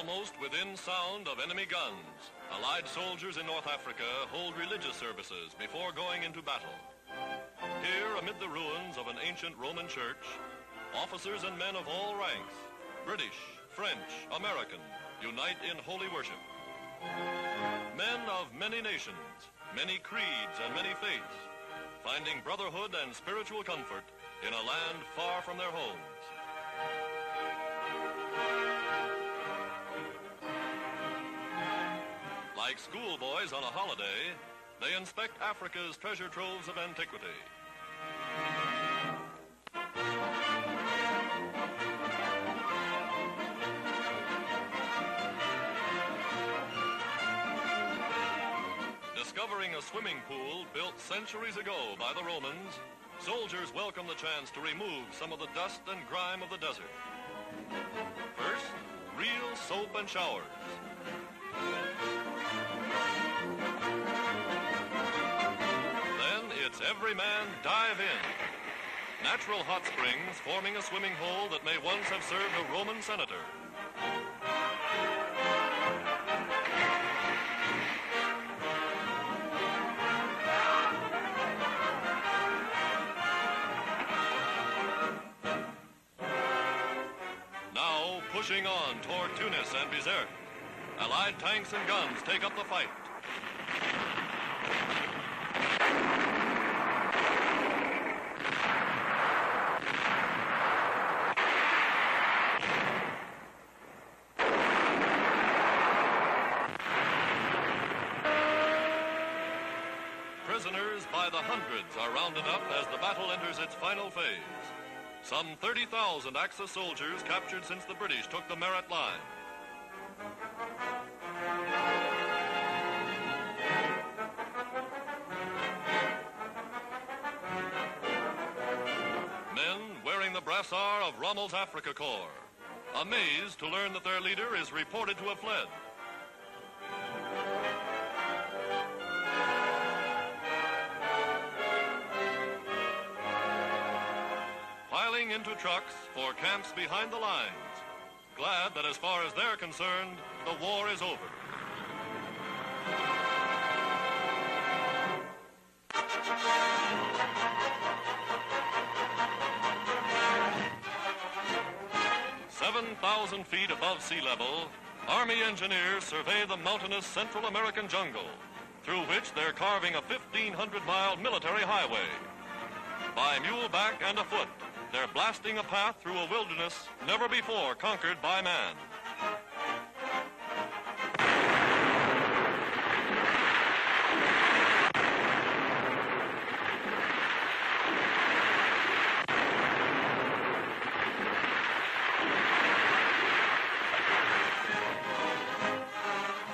Almost within sound of enemy guns, Allied soldiers in North Africa hold religious services before going into battle. Here, amid the ruins of an ancient Roman church, officers and men of all ranks, British, French, American, unite in holy worship. Men of many nations, many creeds and many faiths, finding brotherhood and spiritual comfort in a land far from their homes. Like schoolboys on a holiday, they inspect Africa's treasure troves of antiquity. Discovering a swimming pool built centuries ago by the Romans, soldiers welcome the chance to remove some of the dust and grime of the desert. First, real soap and showers. Then it's every man dive in. Natural hot springs forming a swimming hole that may once have served a Roman senator. Now pushing on toward Tunis and Bizerte, Allied tanks and guns take up the fight. Prisoners by the hundreds are rounded up as the battle enters its final phase. Some 30,000 Axis soldiers captured since the British took the Merat line. Men wearing the brassard of Rommel's Africa Corps, amazed to learn that their leader is reported to have fled. Piling into trucks for camps behind the lines, glad that as far as they're concerned, the war is over. "7,000 feet above sea level, Army engineers survey the mountainous Central American jungle, through which they're carving a 1,500-mile military highway. By muleback and afoot, they're blasting a path through a wilderness never before conquered by man.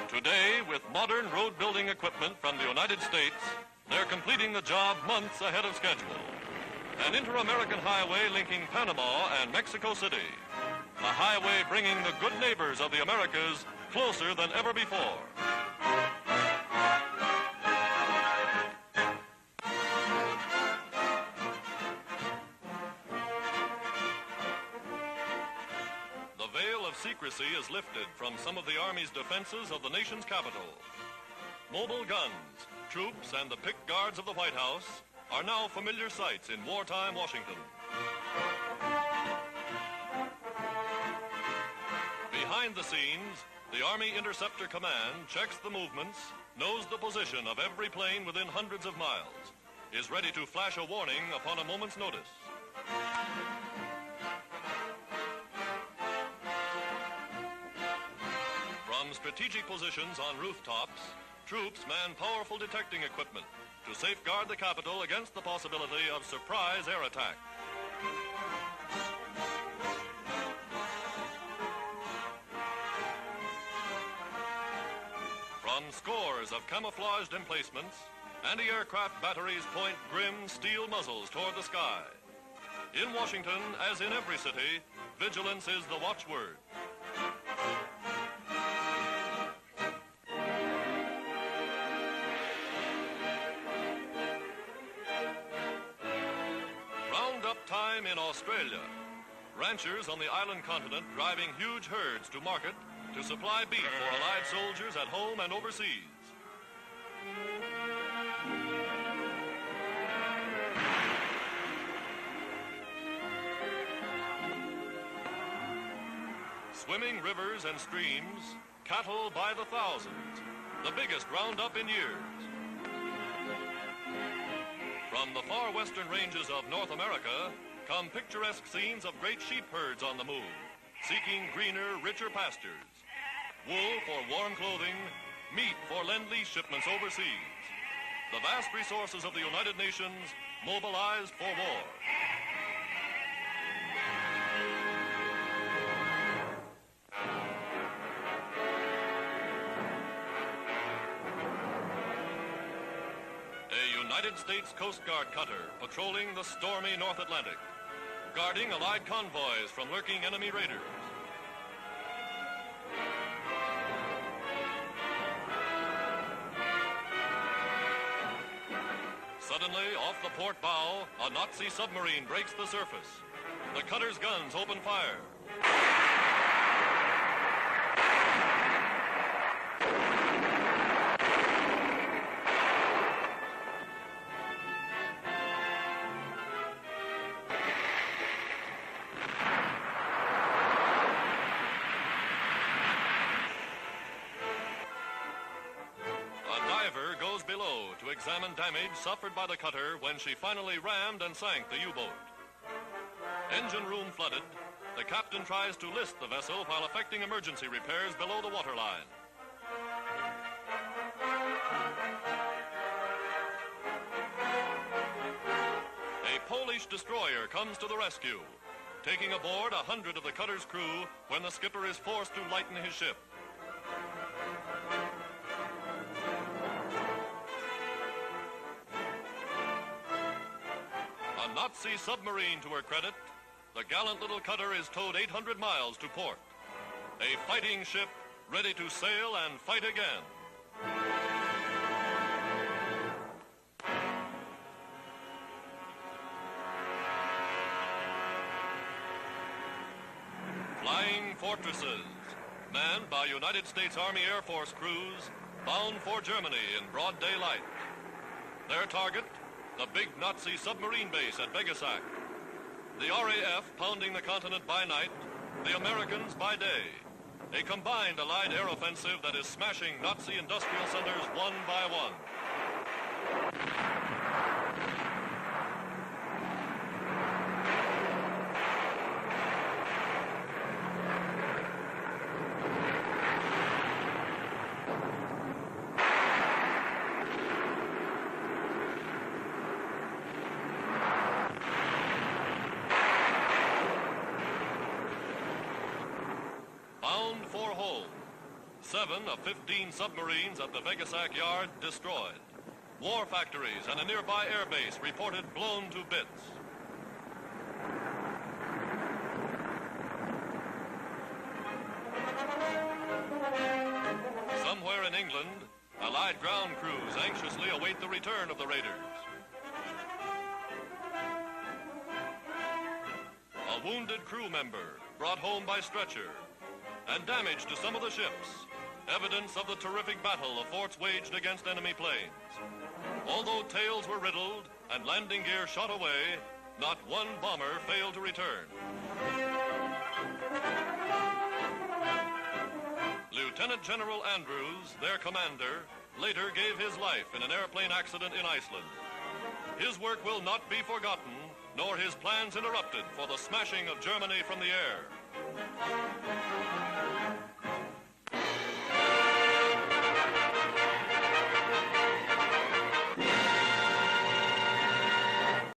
Today, with modern road-building equipment from the United States, they're completing the job months ahead of schedule. An inter-American highway linking Panama and Mexico City. A highway bringing the good neighbors of the Americas closer than ever before. The veil of secrecy is lifted from some of the Army's defenses of the nation's capital. Mobile guns, troops, and the picked guards of the White House are now familiar sights in wartime Washington. Behind the scenes, the Army Interceptor Command checks the movements, knows the position of every plane within hundreds of miles, is ready to flash a warning upon a moment's notice. From strategic positions on rooftops, troops man powerful detecting equipment to safeguard the capital against the possibility of surprise air attack. From scores of camouflaged emplacements, anti-aircraft batteries point grim steel muzzles toward the sky. In Washington, as in every city, vigilance is the watchword. In Australia, ranchers on the island continent driving huge herds to market to supply beef for Allied soldiers at home and overseas. Swimming rivers and streams, cattle by the thousands, the biggest roundup in years. From the far western ranges of North America come picturesque scenes of great sheep herds on the move, seeking greener, richer pastures. Wool for warm clothing, meat for lend-lease shipments overseas. The vast resources of the United Nations mobilized for war. A United States Coast Guard cutter patrolling the stormy North Atlantic, guarding Allied convoys from lurking enemy raiders. Suddenly, off the port bow, a Nazi submarine breaks the surface. The cutter's guns open fire. Below to examine damage suffered by the cutter when she finally rammed and sank the U-boat. Engine room flooded, the captain tries to list the vessel while effecting emergency repairs below the waterline. A Polish destroyer comes to the rescue, taking aboard 100 of the cutter's crew when the skipper is forced to lighten his ship. A Nazi submarine to her credit, the gallant little cutter is towed 800 miles to port. A fighting ship ready to sail and fight again. Flying fortresses, manned by United States Army Air Force crews, bound for Germany in broad daylight. Their target, the big Nazi submarine base at Vegasac. The RAF pounding the continent by night, the Americans by day. A combined Allied air offensive that is smashing Nazi industrial centers one by one. Bound for home. 7 of 15 submarines at the Vegasac yard destroyed. War factories and a nearby air base reported blown to bits. Somewhere in England, Allied ground crews anxiously await the return of the raiders. A wounded crew member brought home by stretcher, and damage to some of the ships, evidence of the terrific battle the forts waged against enemy planes. Although tails were riddled and landing gear shot away, not one bomber failed to return. Lieutenant General Andrews, their commander, later gave his life in an airplane accident in Iceland. His work will not be forgotten, nor his plans interrupted for the smashing of Germany from the air.